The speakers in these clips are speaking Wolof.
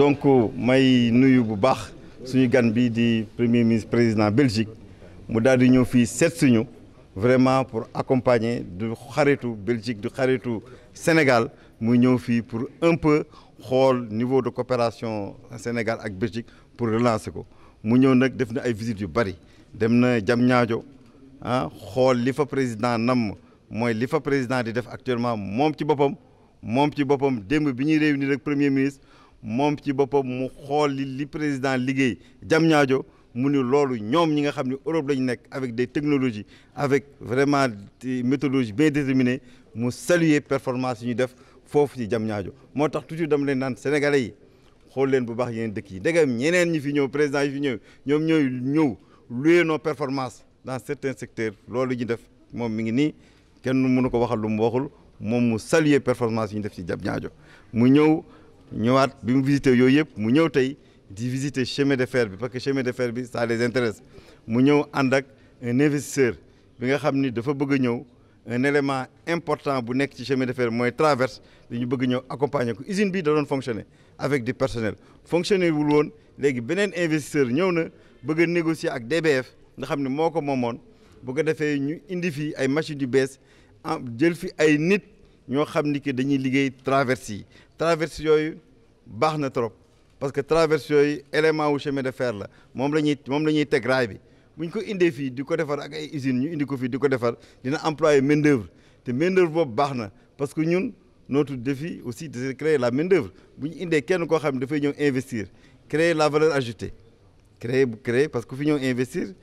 donc may nuyu bu baax suñu gan bi di premier ministre président Belgique mu daal di ñëw fii seet suñu vraiment pour accompagner du xaritu Belgique du xaritu Sénégal mu ñëw fii pour un peu xool niveau de coopération Sénégal ak Belgique pour relancer ko mu ñëw nag def na ay visites yu bari dem na Diamniadio xool li fa président nam mooy li fa président di def actuellement moom ci boppam démb bi ñuy réunir ak premier ministre moom ci boppam mu xool li président liggéey Diamniadio mu ni loolu ñoom ñi nga xam ne Europe lañu nekk avec des technologies avec vraiment des méthodologies bien déterminées mu saluer performance yi ñu def foofu ci Diamniadio moo tax toujours dama leen naan sénégalais yi xool leen bu baax yeneen dëkk yi ndegam ñeneen ñi fi ñëw président yi fi ñëw ñoom ñooy ñëw louer nos performances dans certains secteurs loolu ñu def moom mi ngi nii kenn mënu ko waxal lu mu waxul moom mu saluer performance yi ñu def ci Diamniadio mu ñëwaat bi mu visité yooyu yëpp mu ñëw tey di visiter chemin de fer bi parce que chemin de fer bi ça les intéresse mu ñëw ànd ak un investisseur bi nga xam ni dafa bëgg a ñëw un élément important bu nekk ci chemin de fer mooy traverse dañu bëgg ñëw accompagner ko usine bi da doon fonctionner avec du personnel fonctionner wul woon léegi beneen investisseur ñëw na bëgg a négocier ak DBF nga xam ne moo ko moomoon bu ko defee ñu indi fii ay machines yu bees jël fi ay nit ñoo xam ni que dañuy liggéey traverse yooyu baax na trop parce que traverse yooyu élément wu chemin de fer la moom la ñuy teg raay bi bu ñu ko indee fii di ko defar ak ay usines ñu indi ko fii di ko defar dina employer main d'œuvre te main d'œuvre boobu baax na parce que ñun notre défi aussi de créer la main d'œuvre bu ñu indee kenn koo xam ne dafay ñëw investir créer la valeur ajoutée créer parce que ku fi ñëw investir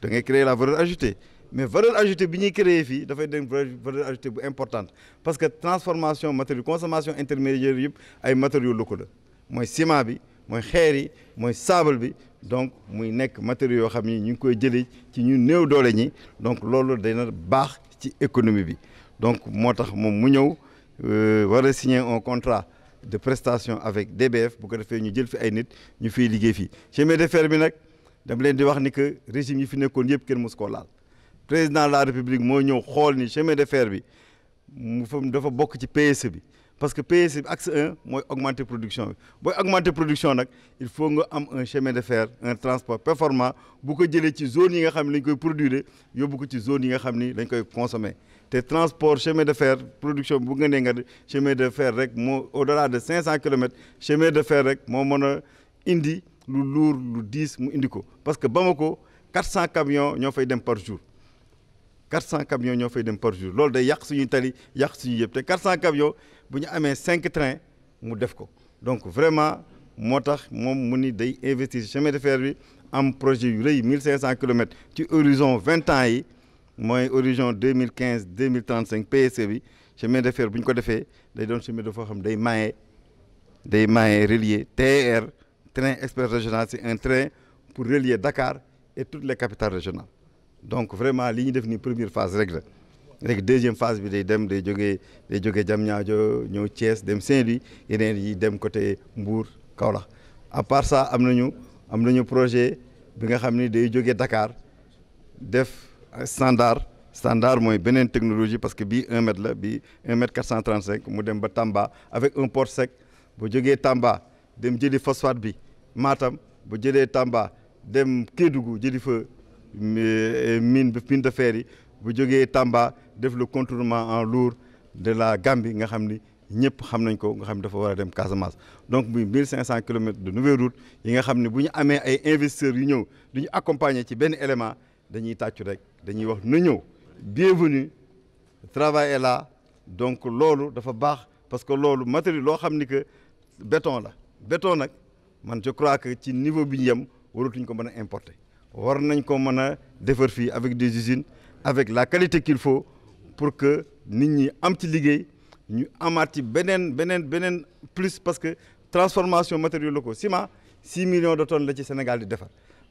da ngay créer la valeur ajoutée mais valeur ajoutée bi ñuy créer fii dafay dem valeur ajoutée bu importante parce que transformation matériaux consommation intermédiaire yëpp ay matériaux locaux la mooy ciment bi mooy xeer yi mooy sable bi donc muy nekk matériaux yoo xam ni ñu ngi koy jëlee ci ñu néew doole ñi donc loolu dana baax ci économie bi donc moo tax moom mu ñëw war a signer un contrat de prestation avec DBF bu ko defee ñu jël fi ay nit ñu fiy liggéey fii chemin de fer bi nag dama leen di wax ni que régime yi fi nekkoon yëpp kenn mosu koo laal président de la république moo ñëw xool ni chemin de fer bi dafa bokk ci PSE bi parce que PSE bi axe 1 mooy augmenter production bi booy augmenter production nag il faut nga am un chemin de fer un transport performant bu ko jëlee ci zone yi nga xam ne lañ koy produire yóbbu ko ci zone yi nga xam ni dañ koy consommer te transport chemin de fer production bu nga nee nga chemin de fer rek moo au-delà de 500 kilomètres chemin de fer rek moo mën a indi lu lourd lu diis mu indi ko parce que Bamako 400 camions ñoo fay dem par jour 400 camions ñoo fay dem par jour loolu day yàq suñuy tali yàq suñu yëpp te 400 camions bu ñu amee 5 trains mu def ko donc vraiment moo tax moom mu ni day investir chemin de fer bi am projet yu rëy 1500 kilomètres ci horizon 20 ans yi mooy horizon 2015 2035 PSE bi chemin de fer bu ñu ko defee day doon chemin de fer xam day maye relier TER train express régional c'est un train pour relier Dakar et toutes les capitales régionales donc vraiment li ñu def ni première phase rek la rek deuxième phase bi day jógee Diamniadio ñëw Thiès dem Saint-Louis yeneen yi dem côté Mbour Kaolack à part ça am nañu projet bi nga xam ni day jógee Dakar def standard mooy beneen technologie parce que bii 1 mètre la bii 1 mètre 435 mu dem ba Tamba avec un port sec bu jógee Tamba dem jëli phosphate bi Matam bu jëlee Tamba dem Kédougou jëli fa mine de fer yi bu jógee Tamba def le contournement en lourd de la Gambie nga xam ni ñëpp xam nañ ko nga xam ni dafa war a dem Casamance donc muy 1500 kilomètres de nouvelle route yi nga xam ne bu ñu amee ay investisseurs yu ñëw du ñu accompagner ci benn élément dañuy tàccu rek dañuy wax na ñëw bienvenue le travail est là donc loolu dafa baax parce que loolu matériel loo xam ni que béton nag man je crois que ci niveau bi ñu yem waratuñ ko mën a importer war nañ ko mën a defar fii avec des usines avec la qualité qu'il faut pour que nit ñi am ci liggéey ñu amaat ci beneen plus parce que transformation matériaux locaux ciment 6 millions de tonnes la ci Sénégal di defar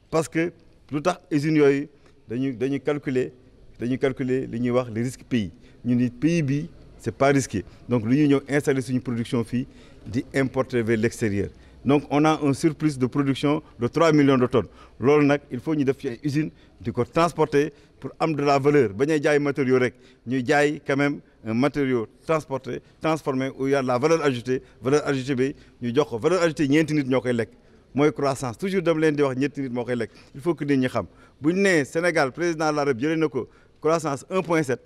parce que lu tax usines yooyu dañuy calculer li ñuy wax les risques pays ñu ni pays bi c'est pas risqué donc lu ñuy ñëw installer suñu production fii di importer vers l'extérieur donc on a un surplus de production de 3 millions de tonnes loolu nag il faut ñu def ci ay usines di ko transporter pour am de la valeur ba ñuy jaay matériaux rek ñuy jaay quand même un matériau transporté transformé où il y a de la valeur ajoutée bi ñu jox ko valeur ajoutée ñeenti nit ñoo koy lekk mooy croissance toujours dama leen di wax ñetti nit moo koy lekk il faut que nit ñi xam bu ñu nee Sénégal président de la République jëlee na ko croissance 1,7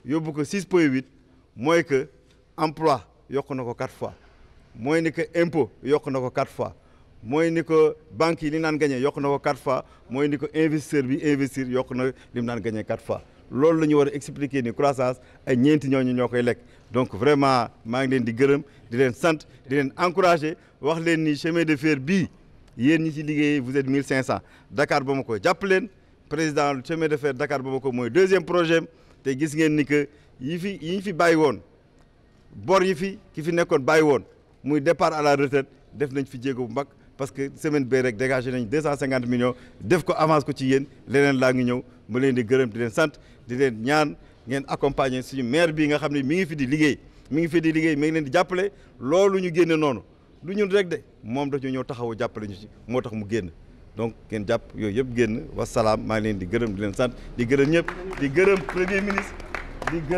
yóbbu ko 6,8 mooy que emploi yokk na ko 4 fois mooy ni que impôt yokk na ko 4 fois mooy ni ko banques yi li naan gagné yokk na ko 4 fois mooy ni ko investisseur bi investir yokk na li mu naan gagné 4 fois loolu la ñu war a expliquer ni croissance ay ñeenti ñooñu ñoo koy lekk donc vraiment maa ngi leen di gërëm di leen sant di leen encourager wax leen ni chemin de fer bii yéen ñi ci liggéey vous êtes 1500 Dakar Bamako jàpp leen président chemin de fer Dakar Bamako mooy deuxième projet te gis ngeen ni que yi ñu fi bàyyi woon bor yi fi ki fi nekkoon bàyyi woon muy départ à la retraite def nañ fi jéego bu mag parce que semaine bee rek dégagé nañ 250 millions def ko avance ko ci yéen leneen laa ngi ñëw ma leen di gërëm di leen sant di leen ñaan ngeen accompagner suñu maire bi nga xam ne mi ngi fi di liggéey mi ngi leen di jàppale loolu ñu génne noonu du ñun rek de moom dañu ñëw taxawu jàppale ñu ci moo tax mu génn donc ngeen jàpp yooyu yëpp génn wasalaam maa ngi leen di gërëm di leen sant di gërëm ñëpp di gërëm premier ministre.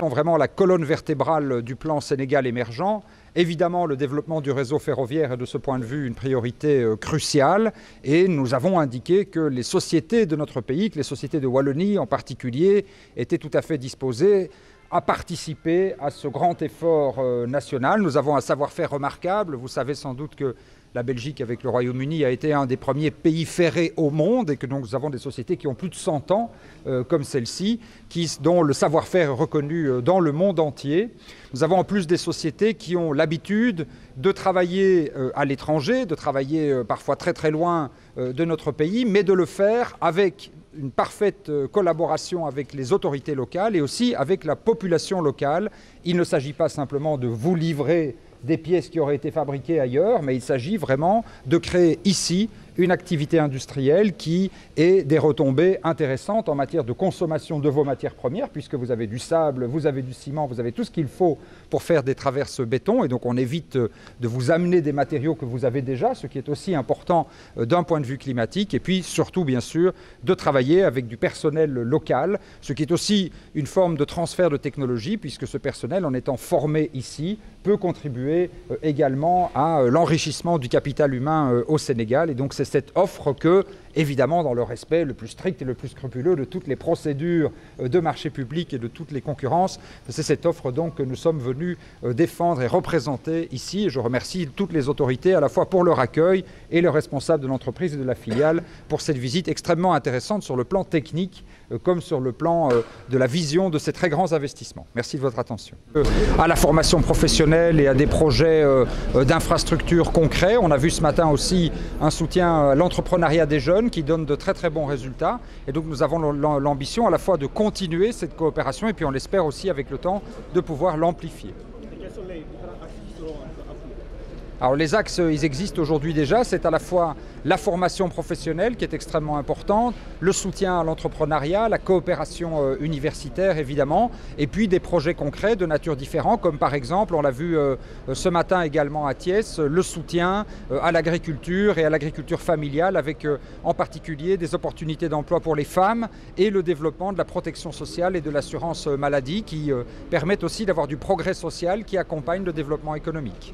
Vraiment la colonne vertébrale du plan Sénégal émergent. Évidemment, le développement du réseau ferroviaire est de ce point de vue une priorité cruciale et nous avons indiqué que les sociétés de notre pays, que les sociétés de Wallonie en particulier, étaient tout à fait disposées à participer à ce grand effort national. Nous avons un savoir-faire remarquable. Vous savez sans doute que la Belgique, avec le Royaume-Uni, a été un des premiers pays ferrés au monde et que donc nous avons des sociétés qui ont plus de 100 ans, comme celle-ci, dont le savoir-faire est reconnu dans le monde entier. Nous avons en plus des sociétés qui ont l'habitude de travailler à l'étranger, de travailler parfois très très loin de notre pays, mais de le faire avec une parfaite collaboration avec les autorités locales et aussi avec la population locale. Il ne s'agit pas simplement de vous livrer des pièces qui auraient été fabriquées ailleurs, mais il s'agit vraiment de créer ici une activité industrielle qui ait des retombées intéressantes en matière de consommation de vos matières premières, puisque vous avez du sable, vous avez du ciment, vous avez tout ce qu'il faut pour faire des traverses béton, et donc on évite de vous amener des matériaux que vous avez déjà, ce qui est aussi important d'un point de vue climatique, et puis surtout bien sûr de travailler avec du personnel local, ce qui est aussi une forme de transfert de technologie, puisque ce personnel, en étant formé ici, peut contribuer également à l'enrichissement du capital humain au Sénégal, et donc c'est cette offre que, évidemment dans le respect le plus strict et le plus scrupuleux de toutes les procédures de marché public et de toutes les concurrences, c'est cette offre donc que nous sommes venus défendre et représenter ici. Et je remercie toutes les autorités à la fois pour leur accueil et le responsable de l'entreprise et de la filiale pour cette visite extrêmement intéressante sur le plan technique comme sur le plan de la vision de ces très grands investissements. Merci de votre attention. À la formation professionnelle et à des projets d'infrastructures concrets, on a vu ce matin aussi un soutien à l'entrepreneuriat des jeunes qui donne de très très bons résultats. Et donc nous avons l'ambition à la fois de continuer cette coopération et puis on l'espère aussi avec le temps de pouvoir l'amplifier. Alors les axes, ils existent aujourd'hui déjà, c'est à la fois la formation professionnelle qui est extrêmement importante, le soutien à l'entrepreneuriat, la coopération universitaire évidemment, et puis des projets concrets de nature différente, comme par exemple, on l'a vu ce matin également à Thiès, le soutien à l'agriculture et à l'agriculture familiale avec en particulier des opportunités d'emploi pour les femmes et le développement de la protection sociale et de l'assurance maladie qui permettent aussi d'avoir du progrès social qui accompagne le développement économique.